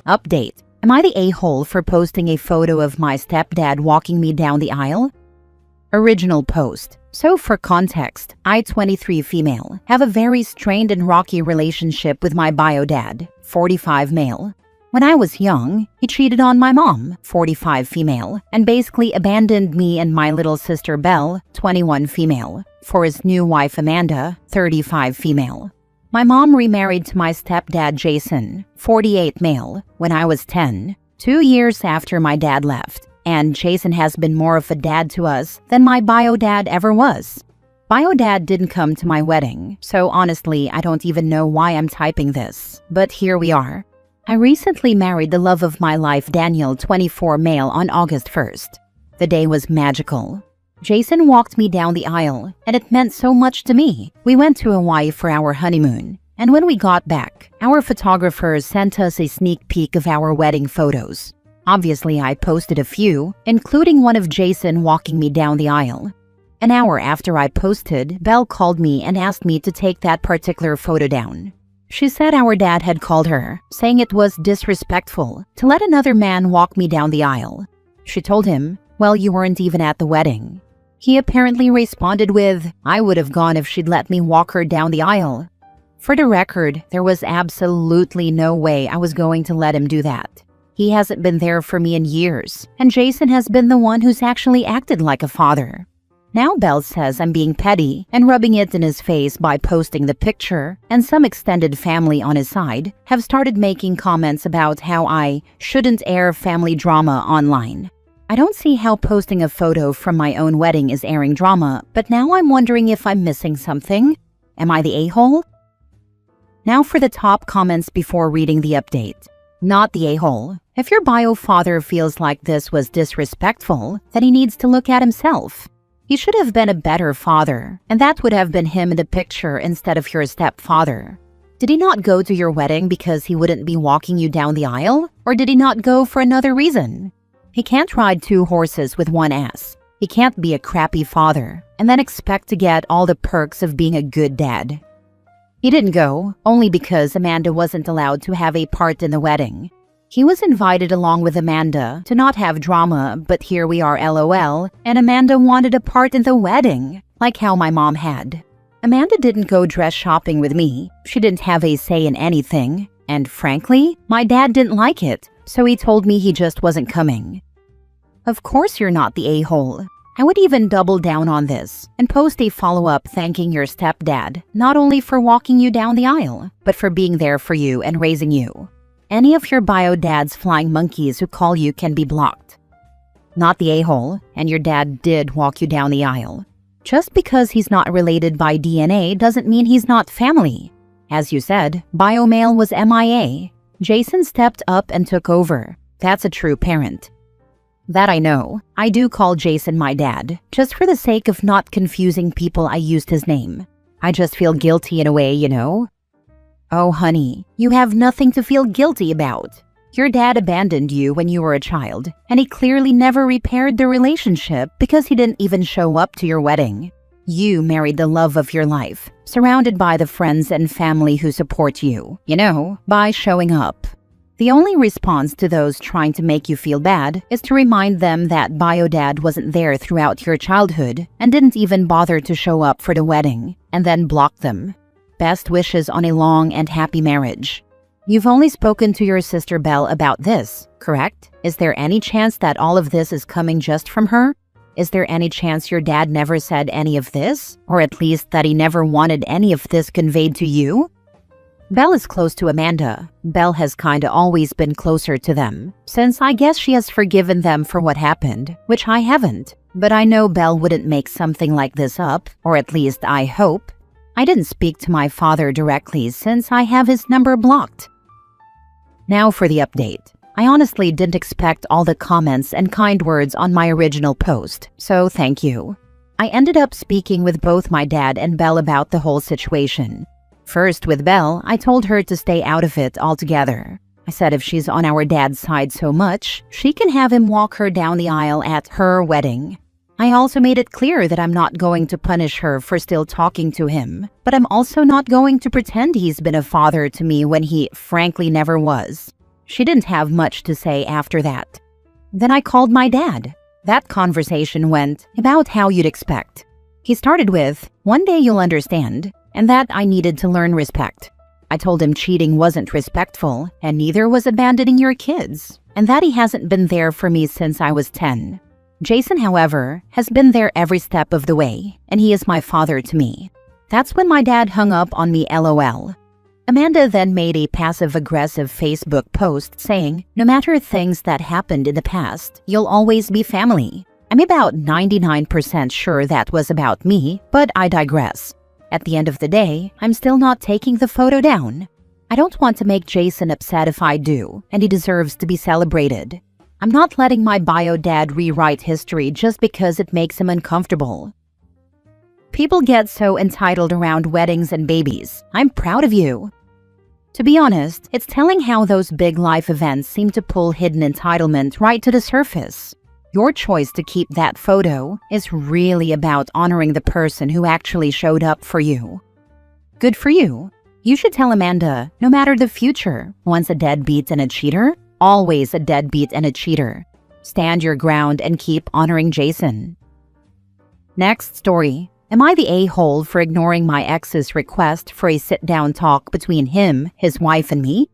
Update. Am I the a-hole for posting a photo of my stepdad walking me down the aisle? Original post. So for context, I, 23 female, have a very strained and rocky relationship with my bio dad, 45 male. When I was young, he cheated on my mom, 45 female, and basically abandoned me and my little sister Belle, 21 female, for his new wife Amanda, 35 female. My mom remarried to my stepdad Jason, 48 male, when I was 10, 2 years after my dad left, and Jason has been more of a dad to us than my bio dad ever was. Bio dad didn't come to my wedding, so honestly I don't even know why I'm typing this, but here we are. I recently married the love of my life Daniel, 24 male, on August 1st. The day was magical. Jason walked me down the aisle, and it meant so much to me. We went to Hawaii for our honeymoon, and when we got back, our photographer sent us a sneak peek of our wedding photos. Obviously, I posted a few, including one of Jason walking me down the aisle. An hour after I posted, Belle called me and asked me to take that particular photo down. She said our dad had called her, saying it was disrespectful to let another man walk me down the aisle. She told him, "Well, you weren't even at the wedding." He apparently responded with, "I would have gone if she'd let me walk her down the aisle." For the record, there was absolutely no way I was going to let him do that. He hasn't been there for me in years, and Jason has been the one who's actually acted like a father. Now Belle says I'm being petty and rubbing it in his face by posting the picture, and some extended family on his side have started making comments about how I shouldn't air family drama online. I don't see how posting a photo from my own wedding is airing drama, but now I'm wondering if I'm missing something. Am I the a-hole? Now for the top comments before reading the update. Not the a-hole. If your bio father feels like this was disrespectful, then he needs to look at himself. He should have been a better father, and that would have been him in the picture instead of your stepfather. Did he not go to your wedding because he wouldn't be walking you down the aisle? Or did he not go for another reason? He can't ride 2 horses with one ass. He can't be a crappy father and then expect to get all the perks of being a good dad. He didn't go only because Amanda wasn't allowed to have a part in the wedding. He was invited along with Amanda to not have drama, but here we are LOL, and Amanda wanted a part in the wedding, like how my mom had. Amanda didn't go dress shopping with me. She didn't have a say in anything, and frankly, my dad didn't like it, so he told me he just wasn't coming. Of course you're not the a-hole. I would even double down on this and post a follow-up thanking your stepdad, not only for walking you down the aisle, but for being there for you and raising you. Any of your bio dad's flying monkeys who call you can be blocked. Not the a-hole, and your dad did walk you down the aisle. Just because he's not related by DNA doesn't mean he's not family. As you said, bio male was MIA. Jason stepped up and took over. That's a true parent. That I know. I do call Jason my dad, just for the sake of not confusing people. I used his name. I just feel guilty in a way, you know? Oh honey, you have nothing to feel guilty about. Your dad abandoned you when you were a child, and he clearly never repaired the relationship because he didn't even show up to your wedding. You married the love of your life, surrounded by the friends and family who support you, you know, by showing up. The only response to those trying to make you feel bad is to remind them that bio dad wasn't there throughout your childhood and didn't even bother to show up for the wedding, and then block them. Best wishes on a long and happy marriage. You've only spoken to your sister Belle about this, correct? Is there any chance that all of this is coming just from her? Is there any chance your dad never said any of this? Or at least that he never wanted any of this conveyed to you? Belle is close to Amanda. Belle has kinda always been closer to them, since I guess she has forgiven them for what happened, which I haven't. But I know Belle wouldn't make something like this up, or at least I hope. I didn't speak to my father directly since I have his number blocked. Now for the update. I honestly didn't expect all the comments and kind words on my original post, so thank you. I ended up speaking with both my dad and Belle about the whole situation. First, with Belle, I told her to stay out of it altogether. I said if she's on our dad's side so much, she can have him walk her down the aisle at her wedding. I also made it clear that I'm not going to punish her for still talking to him, but I'm also not going to pretend he's been a father to me when he frankly never was. She didn't have much to say after that. Then I called my dad. That conversation went about how you'd expect. He started with, "One day you'll understand," and that I needed to learn respect. I told him cheating wasn't respectful, and neither was abandoning your kids, and that he hasn't been there for me since I was 10. Jason, however, has been there every step of the way, and he is my father to me. That's when my dad hung up on me, LOL. Amanda then made a passive-aggressive Facebook post saying, "No matter things that happened in the past, you'll always be family." I'm about 99% sure that was about me, but I digress. At the end of the day, I'm still not taking the photo down. I don't want to make Jason upset if I do, and he deserves to be celebrated. I'm not letting my bio dad rewrite history just because it makes him uncomfortable. People get so entitled around weddings and babies. I'm proud of you. To be honest, it's telling how those big life events seem to pull hidden entitlement right to the surface. Your choice to keep that photo is really about honoring the person who actually showed up for you. Good for you. You should tell Amanda, no matter the future, once a deadbeat and a cheater, always a deadbeat and a cheater. Stand your ground and keep honoring Jason. Next story. Am I the a-hole for ignoring my ex's request for a sit-down talk between him, his wife, and me?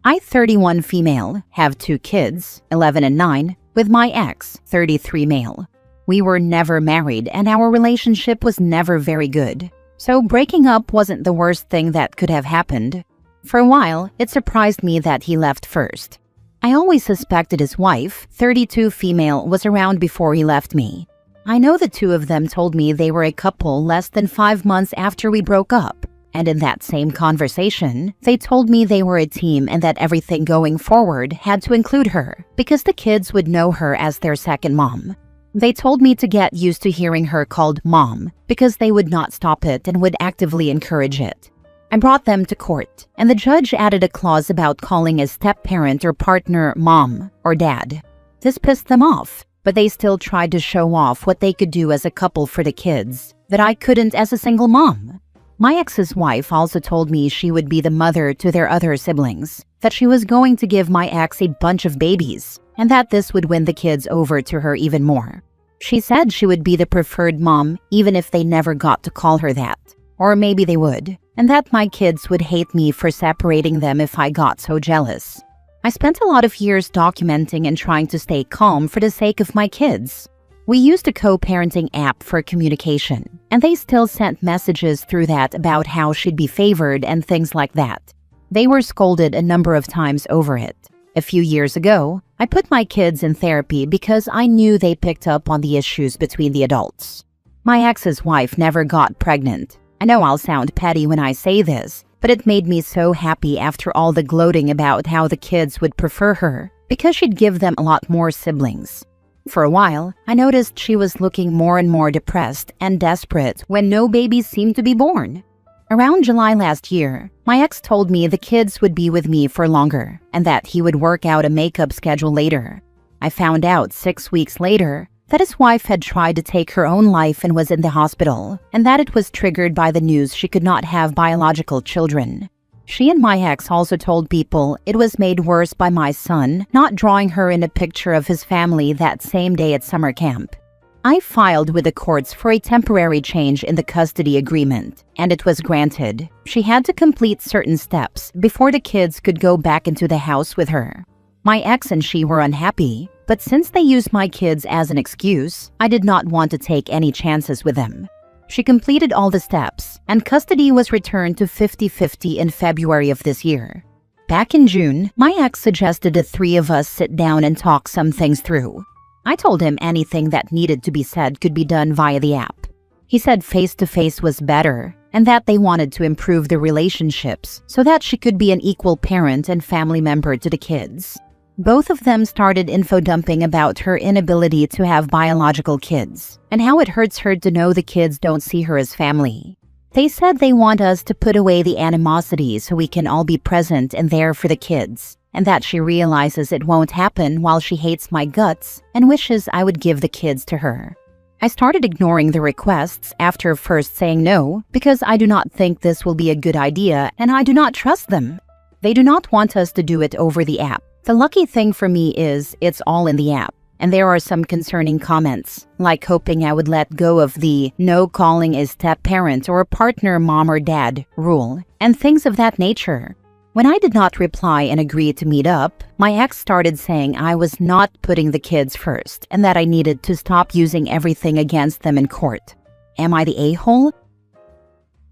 I, 31 female, have 2 kids, 11 and 9, with my ex, 33 male. We were never married and our relationship was never very good. So breaking up wasn't the worst thing that could have happened. For a while, it surprised me that he left first. I always suspected his wife, 32 female, was around before he left me. I know the 2 of them told me they were a couple less than 5 months after we broke up. And in that same conversation, they told me they were a team and that everything going forward had to include her because the kids would know her as their second mom. They told me to get used to hearing her called mom because they would not stop it and would actively encourage it. I brought them to court, and the judge added a clause about calling a step-parent or partner mom or dad. This pissed them off, but they still tried to show off what they could do as a couple for the kids that I couldn't as a single mom. My ex's wife also told me she would be the mother to their other siblings, that she was going to give my ex a bunch of babies, and that this would win the kids over to her even more. She said she would be the preferred mom even if they never got to call her that. Or maybe they would, and that my kids would hate me for separating them if I got so jealous. I spent a lot of years documenting and trying to stay calm for the sake of my kids. We used a co-parenting app for communication, and they still sent messages through that about how she'd be favored and things like that. They were scolded a number of times over it. A few years ago, I put my kids in therapy because I knew they picked up on the issues between the adults. My ex's wife never got pregnant. I know I'll sound petty when I say this, but it made me so happy after all the gloating about how the kids would prefer her because she'd give them a lot more siblings. For a while, I noticed she was looking more and more depressed and desperate when no babies seemed to be born. Around July last year, my ex told me the kids would be with me for longer and that he would work out a makeup schedule later. I found out 6 weeks later that his wife had tried to take her own life and was in the hospital, and that it was triggered by the news she could not have biological children. She and my ex also told people it was made worse by my son not drawing her in a picture of his family that same day at summer camp. I filed with the courts for a temporary change in the custody agreement, and it was granted. She had to complete certain steps before the kids could go back into the house with her. My ex and she were unhappy, but since they used my kids as an excuse, I did not want to take any chances with them. She completed all the steps, and custody was returned to 50-50 in February of this year. Back in June, my ex suggested the 3 of us sit down and talk some things through. I told him anything that needed to be said could be done via the app. He said face-to-face was better, and that they wanted to improve the relationships so that she could be an equal parent and family member to the kids. Both of them started info-dumping about her inability to have biological kids and how it hurts her to know the kids don't see her as family. They said they want us to put away the animosity so we can all be present and there for the kids, and that she realizes it won't happen while she hates my guts and wishes I would give the kids to her. I started ignoring the requests after first saying no because I do not think this will be a good idea and I do not trust them. They do not want us to do it over the app. The lucky thing for me is it's all in the app. And there are some concerning comments, like hoping I would let go of the no calling a step-parent or partner mom or dad rule, and things of that nature. When I did not reply and agree to meet up, my ex started saying I was not putting the kids first and that I needed to stop using everything against them in court. Am I the a-hole?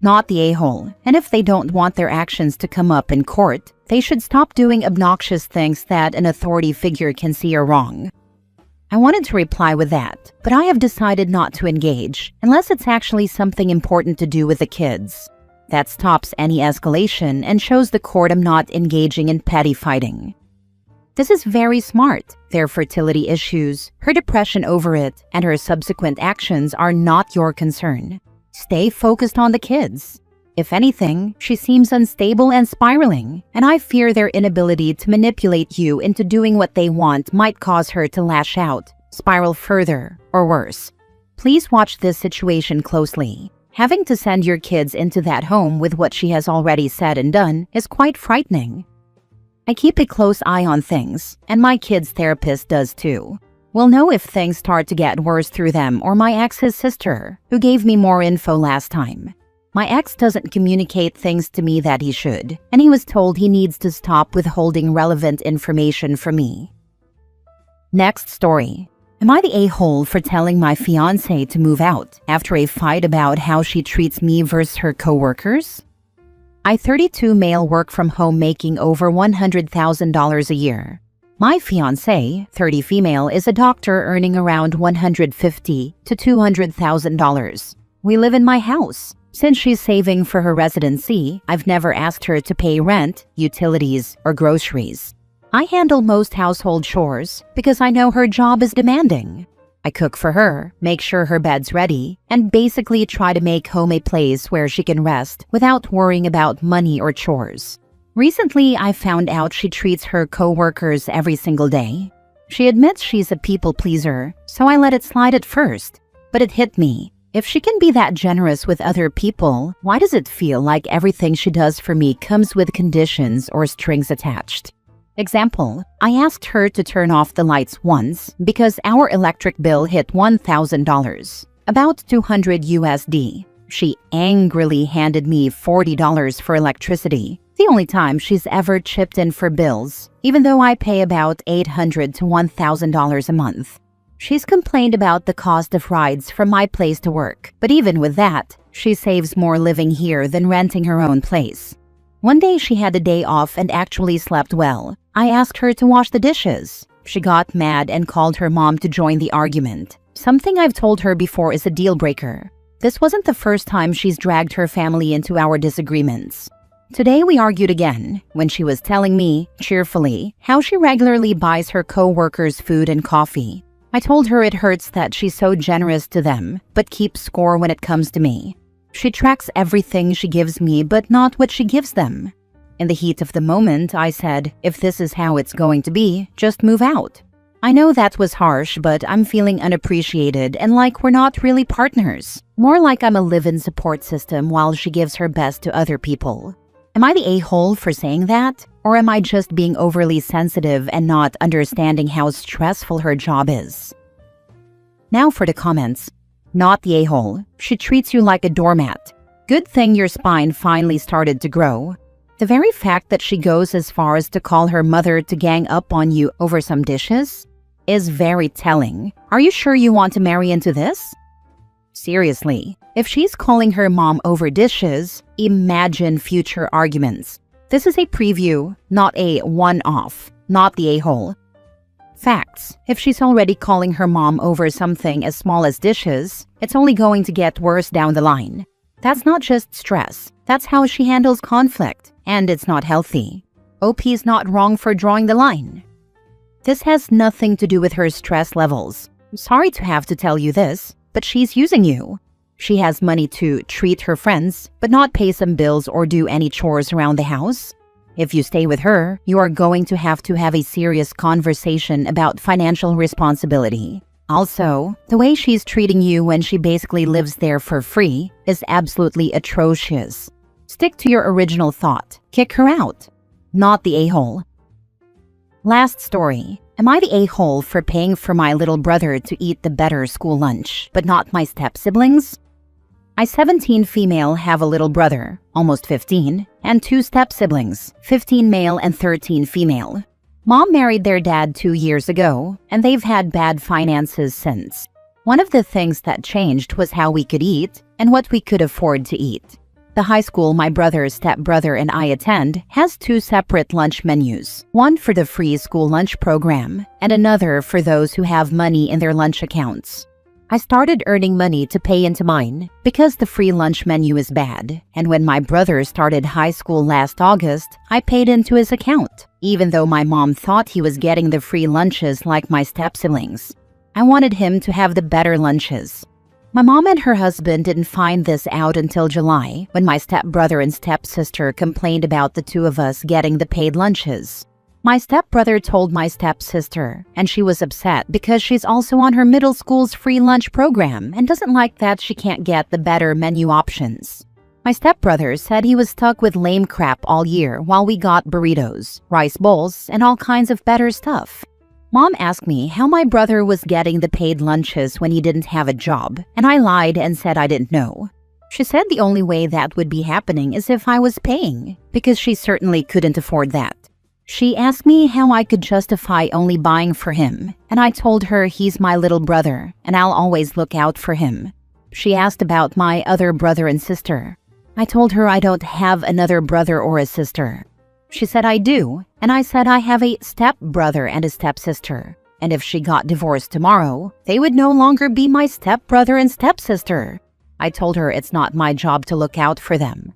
Not the a-hole. And if they don't want their actions to come up in court, they should stop doing obnoxious things that an authority figure can see are wrong. I wanted to reply with that, but I have decided not to engage unless it's actually something important to do with the kids. That stops any escalation and shows the court I'm not engaging in petty fighting. This is very smart. Their fertility issues, her depression over it, and her subsequent actions are not your concern. Stay focused on the kids. If anything, she seems unstable and spiraling, and I fear their inability to manipulate you into doing what they want might cause her to lash out, spiral further, or worse. Please watch this situation closely. Having to send your kids into that home with what she has already said and done is quite frightening. I keep a close eye on things, and my kid's therapist does too. We'll know if things start to get worse through them or my ex's sister, who gave me more info last time. My ex doesn't communicate things to me that he should, and he was told he needs to stop withholding relevant information from me. Next story. Am I the a-hole for telling my fiancé to move out after a fight about how she treats me versus her coworkers? I 32 male work from home making over $100,000 a year. My fiancé, 30 female, is a doctor earning around $150,000 to $200,000. We live in my house. Since she's saving for her residency, I've never asked her to pay rent, utilities, or groceries. I handle most household chores because I know her job is demanding. I cook for her, make sure her bed's ready, and basically try to make home a place where she can rest without worrying about money or chores. Recently, I found out she treats her coworkers every single day. She admits she's a people pleaser, so I let it slide at first. But it hit me. If she can be that generous with other people, why does it feel like everything she does for me comes with conditions or strings attached? Example, I asked her to turn off the lights once because our electric bill hit $1,000, about $200 USD. She angrily handed me $40 for electricity, the only time she's ever chipped in for bills, even though I pay about $800 to $1,000 a month. She's complained about the cost of rides from my place to work, but even with that, she saves more living here than renting her own place. One day she had a day off and actually slept well. I asked her to wash the dishes. She got mad and called her mom to join the argument. Something I've told her before is a deal breaker. This wasn't the first time she's dragged her family into our disagreements. Today we argued again when she was telling me, cheerfully, how she regularly buys her co-workers food and coffee. I told her it hurts that she's so generous to them, but keeps score when it comes to me. She tracks everything she gives me, but not what she gives them. In the heat of the moment, I said, if this is how it's going to be, just move out. I know that was harsh, but I'm feeling unappreciated and like we're not really partners. More like I'm a live-in support system while she gives her best to other people. Am I the a-hole for saying that? Or am I just being overly sensitive and not understanding how stressful her job is? Now for the comments. Not the a-hole. She treats you like a doormat. Good thing your spine finally started to grow. The very fact that she goes as far as to call her mother to gang up on you over some dishes is very telling. Are you sure you want to marry into this? Seriously, if she's calling her mom over dishes, imagine future arguments. This is a preview, not a one-off, not the a-hole. Facts. If she's already calling her mom over something as small as dishes, it's only going to get worse down the line. That's not just stress. That's how she handles conflict, and it's not healthy. OP's not wrong for drawing the line. This has nothing to do with her stress levels. I'm sorry to have to tell you this, but she's using you. She has money to treat her friends, but not pay some bills or do any chores around the house. If you stay with her, you are going to have a serious conversation about financial responsibility. Also, the way she's treating you when she basically lives there for free is absolutely atrocious. Stick to your original thought. Kick her out. Not the a-hole. Last story. Am I the a-hole for paying for my little brother to eat the better school lunch, but not my step-siblings? I, 17 female, have a little brother, almost 15, and 2 step-siblings, 15 male and 13 female. Mom married their dad 2 years ago, and they've had bad finances since. One of the things that changed was how we could eat and what we could afford to eat. The high school my brother's stepbrother and I attend has 2 separate lunch menus, one for the free school lunch program and another for those who have money in their lunch accounts. I started earning money to pay into mine because the free lunch menu is bad, and when my brother started high school last August, I paid into his account, even though my mom thought he was getting the free lunches like my step-siblings. I wanted him to have the better lunches. My mom and her husband didn't find this out until July, when my stepbrother and stepsister complained about the 2 of us getting the paid lunches. My stepbrother told my stepsister, and she was upset because she's also on her middle school's free lunch program and doesn't like that she can't get the better menu options. My stepbrother said he was stuck with lame crap all year while we got burritos, rice bowls, and all kinds of better stuff. Mom asked me how my brother was getting the paid lunches when he didn't have a job, and I lied and said I didn't know. She said the only way that would be happening is if I was paying, because she certainly couldn't afford that. She asked me how I could justify only buying for him, and I told her he's my little brother, and I'll always look out for him. She asked about my other brother and sister. I told her I don't have another brother or a sister. She said I do, and I said I have a stepbrother and a stepsister, and if she got divorced tomorrow, they would no longer be my stepbrother and stepsister. I told her it's not my job to look out for them.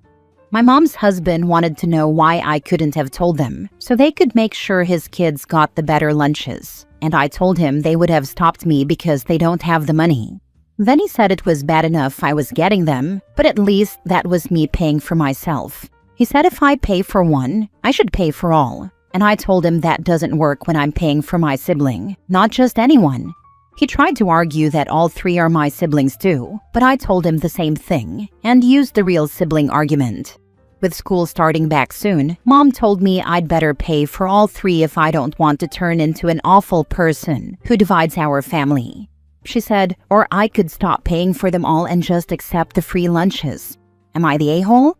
My mom's husband wanted to know why I couldn't have told them, so they could make sure his kids got the better lunches, and I told him they would have stopped me because they don't have the money. Then he said it was bad enough I was getting them, but at least that was me paying for myself. He said if I pay for one, I should pay for all, and I told him that doesn't work when I'm paying for my sibling, not just anyone. He tried to argue that all 3 are my siblings too, but I told him the same thing and used the real sibling argument. With school starting back soon, Mom told me I'd better pay for all 3 if I don't want to turn into an awful person who divides our family. She said, or I could stop paying for them all and just accept the free lunches. Am I the a-hole?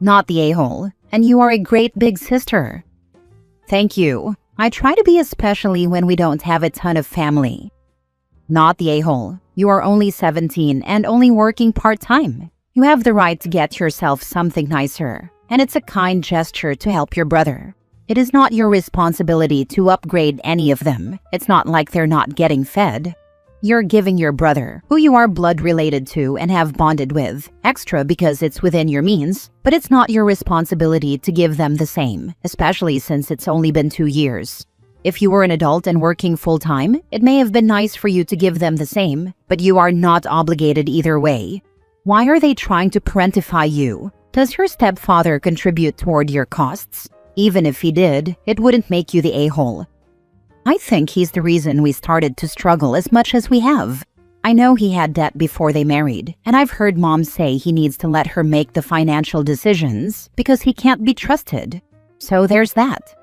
Not the a-hole, and you are a great big sister. Thank you. I try to be, especially when we don't have a ton of family. Not the a-hole. You are only 17 and only working part-time. You have the right to get yourself something nicer, and it's a kind gesture to help your brother. It is not your responsibility to upgrade any of them. It's not like they're not getting fed. You're giving your brother, who you are blood related to and have bonded with, extra because it's within your means, but it's not your responsibility to give them the same, especially since it's only been 2 years. If you were an adult and working full-time, it may have been nice for you to give them the same, but you are not obligated either way. Why are they trying to parentify you? Does your stepfather contribute toward your costs? Even if he did, it wouldn't make you the a-hole. I think he's the reason we started to struggle as much as we have. I know he had debt before they married, and I've heard Mom say he needs to let her make the financial decisions because he can't be trusted. So there's that.